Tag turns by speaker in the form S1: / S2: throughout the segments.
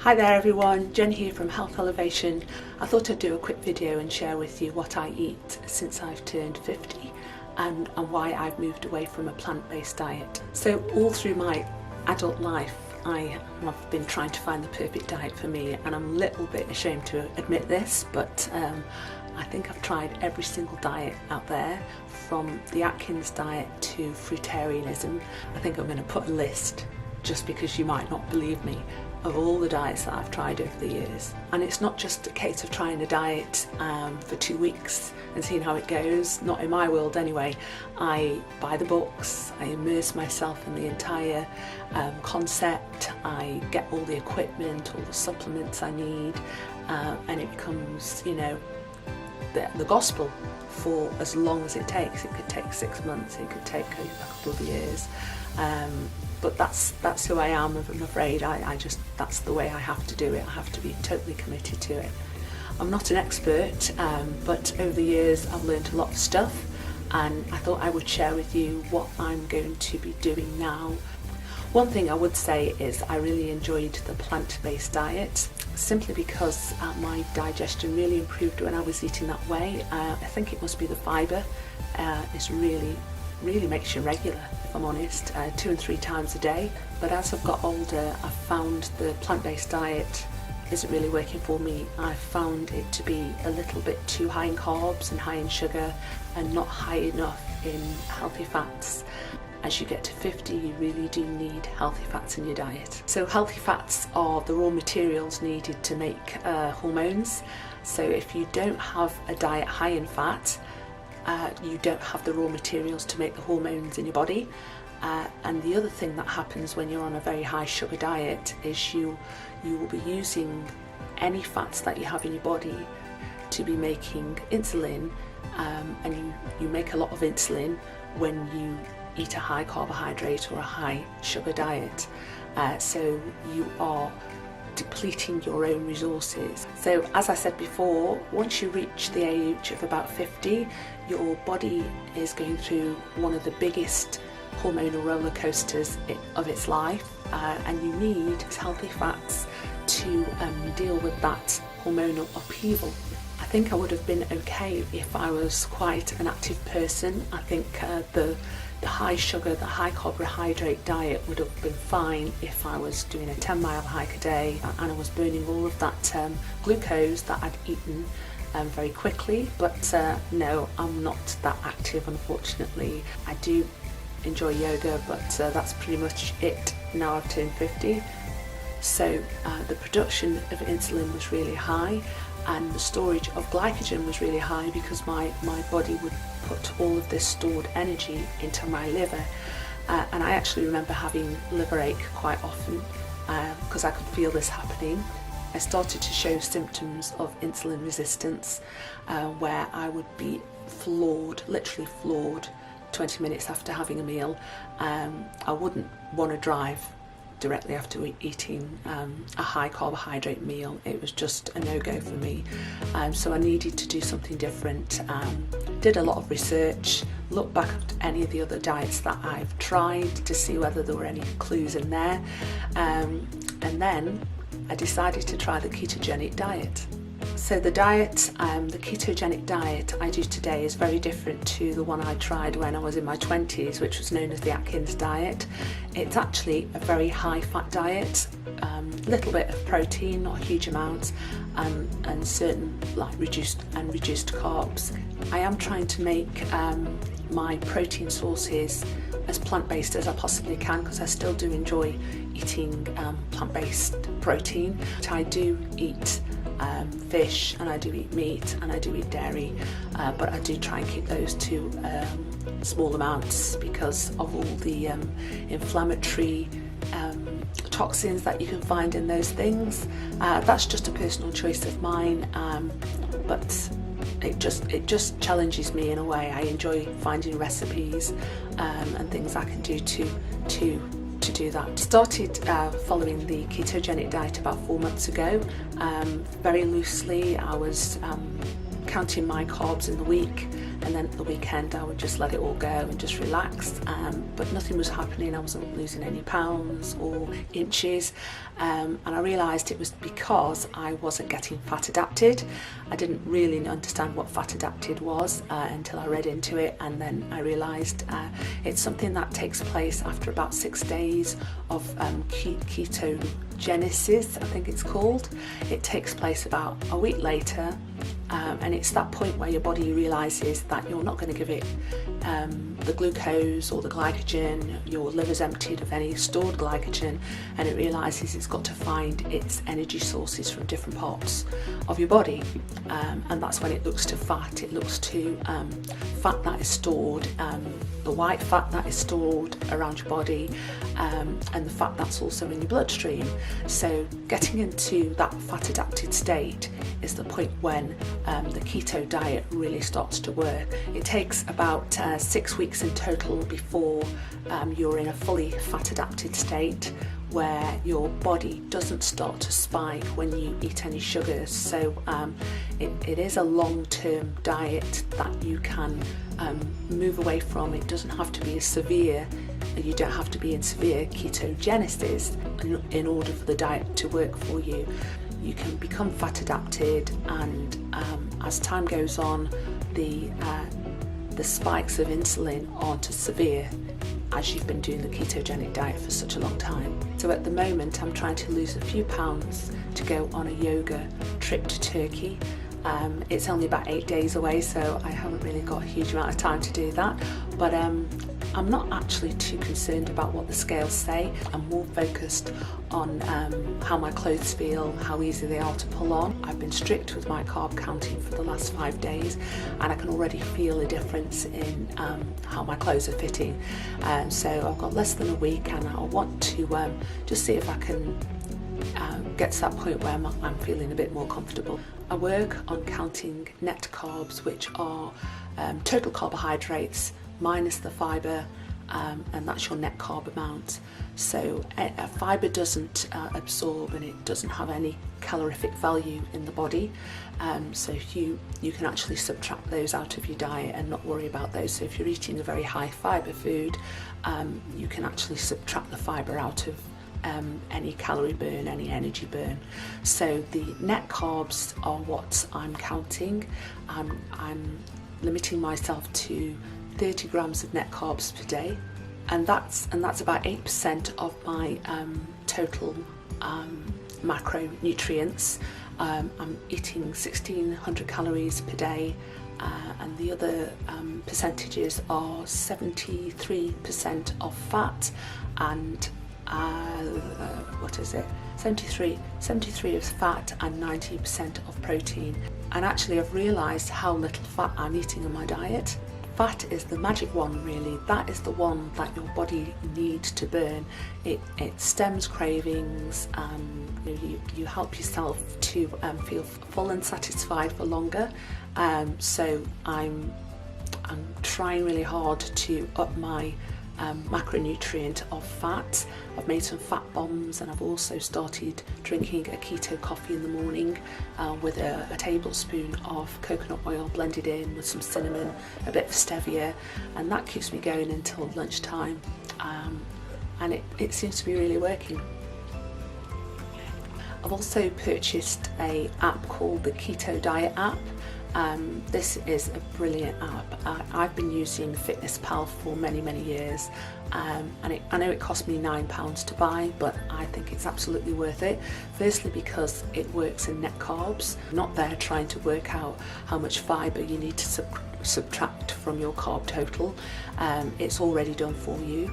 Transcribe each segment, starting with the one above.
S1: Hi there everyone, Jen here from Health Elevation. I thought I'd do a quick video and share with you what I eat since I've turned 50 and why I've moved away from a plant-based diet. So all through my adult life I have been trying to find the perfect diet for me, and I'm a little bit ashamed to admit this, but I think I've tried every single diet out there, from the Atkins diet to fruitarianism. I think I'm going to put a list, just because you might not believe me, of all the diets that I've tried over the years. And it's not just a case of trying a diet for 2 weeks and seeing how it goes, not in my world anyway. I buy the books, I immerse myself in the entire concept, I get all the equipment, all the supplements I need, and it becomes, you know, the gospel for as long as it takes. It could take 6 months, it could take a couple of years. But that's who I am, I'm afraid. I just, that's the way I have to do it. I have to be totally committed to it. I'm not an expert, but over the years I've learned a lot of stuff, and I thought I would share with you what I'm going to be doing now. One thing I would say is I really enjoyed the plant-based diet, simply because my digestion really improved when I was eating that way. I think it must be the fibre. It's really makes you regular, if I'm honest, 2 and 3 times a day. But as I've got older, I've found the plant-based diet isn't really working for me. I found it to be a little bit too high in carbs and high in sugar, and not high enough in healthy fats. As you get to 50, you really do need healthy fats in your diet. So healthy fats are the raw materials needed to make hormones. So if you don't have a diet high in fat, you don't have the raw materials to make the hormones in your body. And the other thing that happens when you're on a very high sugar diet is you will be using any fats that you have in your body to be making insulin, and you make a lot of insulin when you eat a high carbohydrate or a high sugar diet. So you are depleting your own resources. So as I said before, once you reach the age of about 50, your body is going through one of the biggest hormonal roller coasters of its life, and you need healthy fats to deal with that hormonal upheaval. I think I would have been okay if I was quite an active person. I think the high sugar, the high carbohydrate diet would have been fine if I was doing a 10-mile hike a day and I was burning all of that glucose that I'd eaten very quickly. But no, I'm not that active, unfortunately. I do enjoy yoga, but that's pretty much it now I've turned 50. So the production of insulin was really high, and the storage of glycogen was really high, because my body would put all of this stored energy into my liver. And I actually remember having liver ache quite often, because I could feel this happening. I started to show symptoms of insulin resistance, where I would be floored, literally floored, 20 minutes after having a meal. I wouldn't want to drive directly after eating a high carbohydrate meal. It was just a no-go for me. So I needed to do something different. Did a lot of research, looked back at any of the other diets that I've tried to see whether there were any clues in there. And then I decided to try the ketogenic diet. So the diet, the ketogenic diet I do today is very different to the one I tried when I was in my 20s, which was known as the Atkins diet. It's actually a very high fat diet, little bit of protein, not a huge amount, and certain like reduced carbs. I am trying to make my protein sources as plant-based as I possibly can, because I still do enjoy eating plant-based protein. I do eat fish, and I do eat meat, and I do eat dairy, but I do try and keep those to small amounts because of all the inflammatory toxins that you can find in those things. That's just a personal choice of mine, but it just challenges me in a way. I enjoy finding recipes and things I can do to do that. Started following the ketogenic diet about 4 months ago, very loosely. I was counting my carbs in the week, and then at the weekend I would just let it all go and just relax, but nothing was happening. I wasn't losing any pounds or inches, and I realised it was because I wasn't getting fat adapted. I didn't really understand what fat adapted was until I read into it, and then I realised it's something that takes place after about 6 days of ketogenesis, I think it's called. It takes place about a week later, and it's that point where your body realises that you're not going to give it the glucose or the glycogen. Your liver's emptied of any stored glycogen, and it realises it's got to find its energy sources from different parts of your body, and that's when it looks to fat. It looks to fat that is stored, the white fat that is stored around your body, and the fat that's also in your bloodstream. So getting into that fat adapted state is the point when the keto diet really starts to work. It takes about 6 weeks in total before you're in a fully fat adapted state, where your body doesn't start to spike when you eat any sugars. So it is a long-term diet that you can move away from. It doesn't have to be as severe. You don't have to be in severe ketogenesis in order for the diet to work for you. You can become fat adapted, and as time goes on, the spikes of insulin aren't as severe as you've been doing the ketogenic diet for such a long time. So at the moment I'm trying to lose a few pounds to go on a yoga trip to Turkey. It's only about 8 days away, so I haven't really got a huge amount of time to do that, but I'm not actually too concerned about what the scales say. I'm more focused on how my clothes feel, how easy they are to pull on. I've been strict with my carb counting for the last 5 days, and I can already feel a difference in how my clothes are fitting. So I've got less than a week, and I want to just see if I can get to that point where I'm feeling a bit more comfortable. I work on counting net carbs, which are total carbohydrates minus the fibre, and that's your net carb amount. So fibre doesn't absorb, and it doesn't have any calorific value in the body, so you can actually subtract those out of your diet and not worry about those. So if you're eating a very high fibre food, you can actually subtract the fibre out of any calorie burn, any energy burn. So the net carbs are what I'm counting. I'm limiting myself to 30 grams of net carbs per day, and that's about 8% of my total macronutrients. I'm eating 1600 calories per day, and the other percentages are 73% of fat and 73 of fat and 19% of protein. And actually I've realised how little fat I'm eating in my diet. Fat is the magic one, really. That is the one that your body needs to burn. It stems cravings, you help yourself to feel full and satisfied for longer. So I'm trying really hard to up my macronutrient of fat. I've made some fat bombs, and I've also started drinking a keto coffee in the morning with a tablespoon of coconut oil blended in with some cinnamon, a bit of stevia, and that keeps me going until lunchtime, and it seems to be really working. I've also purchased an app called the Keto Diet app. This is a brilliant app. I've been using FitnessPal for many years, and I know it cost me £9 to buy, but I think it's absolutely worth it. Firstly, because it works in net carbs. I'm not there trying to work out how much fibre you need to subtract from your carb total. It's already done for you.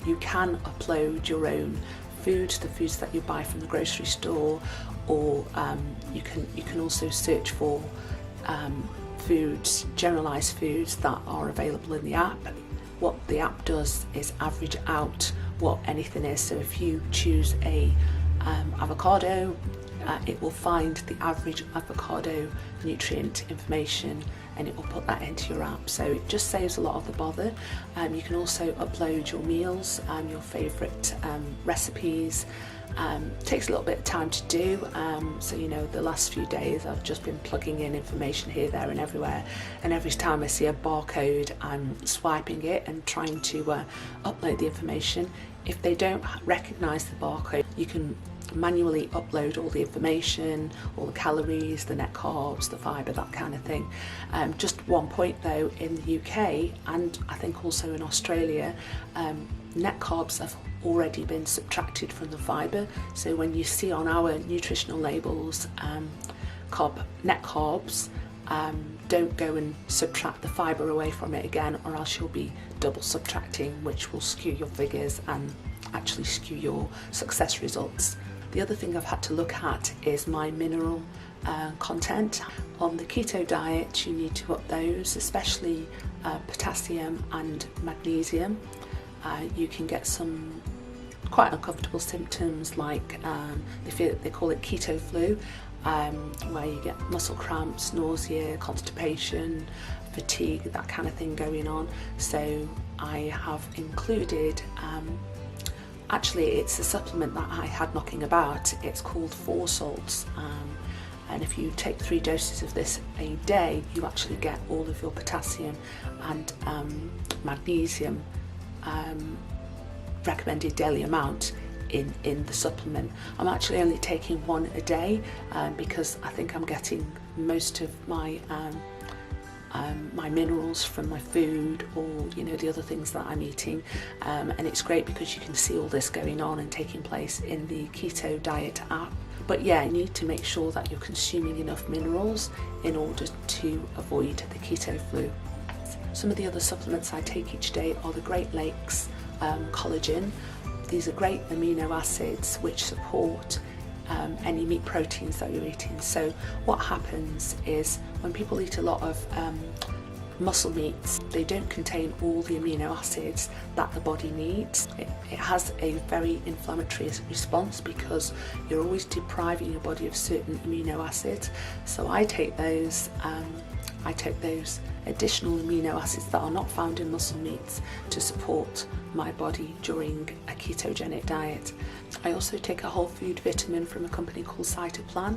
S1: You can upload your own food, the foods that you buy from the grocery store, or you can also search for foods, generalised foods that are available in the app. What the app does is average out what anything is. So if you choose a avocado, it will find the average avocado nutrient information, and it will put that into your app. So it just saves a lot of the bother. You can also upload your meals, your favourite recipes, Takes a little bit of time to do, so you know, the last few days I've just been plugging in information here, there and everywhere, and every time I see a barcode I'm swiping it and trying to upload the information. If they don't recognise the barcode, you can manually upload all the information, all the calories, the net carbs, the fibre, that kind of thing. Just one point though, in the UK and I think also in Australia, net carbs have already been subtracted from the fibre. So when you see on our nutritional labels net carbs, don't go and subtract the fibre away from it again, or else you'll be double subtracting, which will skew your figures and actually skew your success results. The other thing I've had to look at is my mineral content. On the keto diet, you need to up those, especially potassium and magnesium. You can get some quite uncomfortable symptoms like they call it keto flu, where you get muscle cramps, nausea, constipation, fatigue, that kind of thing going on. So I have included, actually it's a supplement that I had knocking about. It's called 4 salts, and if you take 3 doses of this a day, you actually get all of your potassium and magnesium recommended daily amount in the supplement. I'm actually only taking 1 a day because I think I'm getting most of my my minerals from my food, or you know, the other things that I'm eating, and it's great because you can see all this going on and taking place in the Keto Diet app. But yeah, you need to make sure that you're consuming enough minerals in order to avoid the keto flu. Some of the other supplements I take each day are the Great Lakes collagen. These are great amino acids which support any meat proteins that you're eating. So what happens is when people eat a lot of muscle meats, they don't contain all the amino acids that the body needs. It has a very inflammatory response because you're always depriving your body of certain amino acids. So I take those additional amino acids that are not found in muscle meats to support my body during a ketogenic diet. I also take a whole food vitamin from a company called Hclf.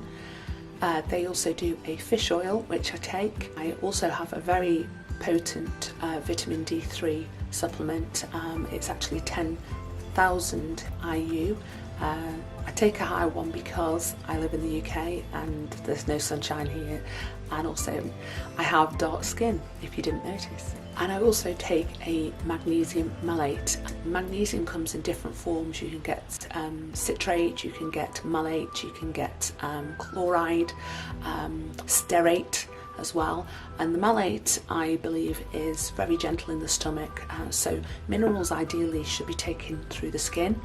S1: They also do a fish oil, which I take. I also have a very potent vitamin D3 supplement. It's actually 10,000 IU. I take a higher one because I live in the UK and there's no sunshine here, and also I have dark skin, if you didn't notice. And I also take a magnesium malate. Magnesium comes in different forms. You can get citrate, you can get malate, you can get chloride, stearate as well. And the malate, I believe, is very gentle in the stomach. So minerals ideally should be taken through the skin,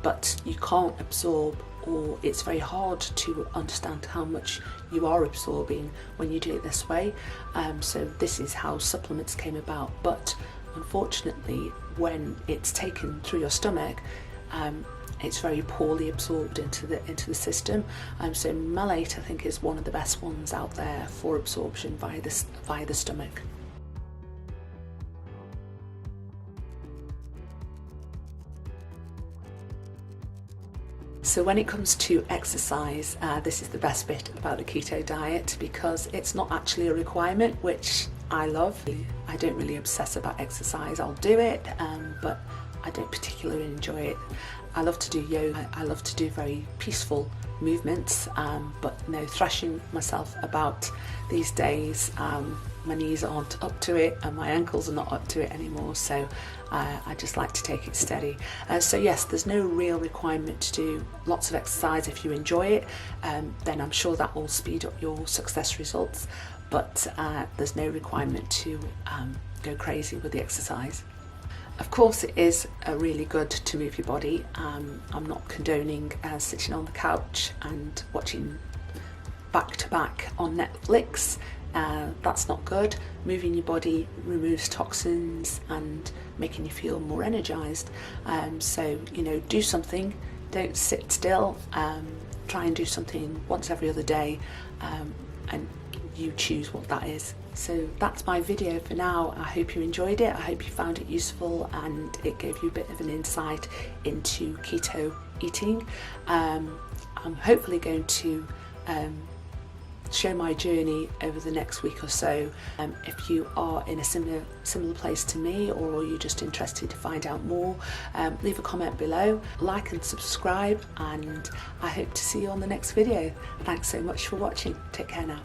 S1: but you can't absorb, or it's very hard to understand how much you are absorbing when you do it this way. So this is how supplements came about. But unfortunately, when it's taken through your stomach, it's very poorly absorbed into the system. So malate, I think, is one of the best ones out there for absorption via the stomach. So when it comes to exercise, this is the best bit about the keto diet, because it's not actually a requirement, which I love. I don't really obsess about exercise. I'll do it, but I don't particularly enjoy it. I love to do yoga. I love to do very peaceful movements, but no thrashing myself about these days. My knees aren't up to it and my ankles are not up to it anymore, so I just like to take it steady. So yes, there's no real requirement to do lots of exercise. If you enjoy it, then I'm sure that will speed up your success results, but there's no requirement to go crazy with the exercise. Of course, it is really good to move your body. I'm not condoning sitting on the couch and watching back to back on Netflix. That's not good. Moving your body removes toxins and making you feel more energized. So, you know, do something. Don't sit still. Try and do something once every other day, and you choose what that is. So that's my video for now. I hope you enjoyed it. I hope you found it useful and it gave you a bit of an insight into keto eating. I'm hopefully going to share my journey over the next week or so. If you are in a similar place to me, or you're just interested to find out more, leave a comment below, like and subscribe, and I hope to see you on the next video. Thanks so much for watching. Take care now.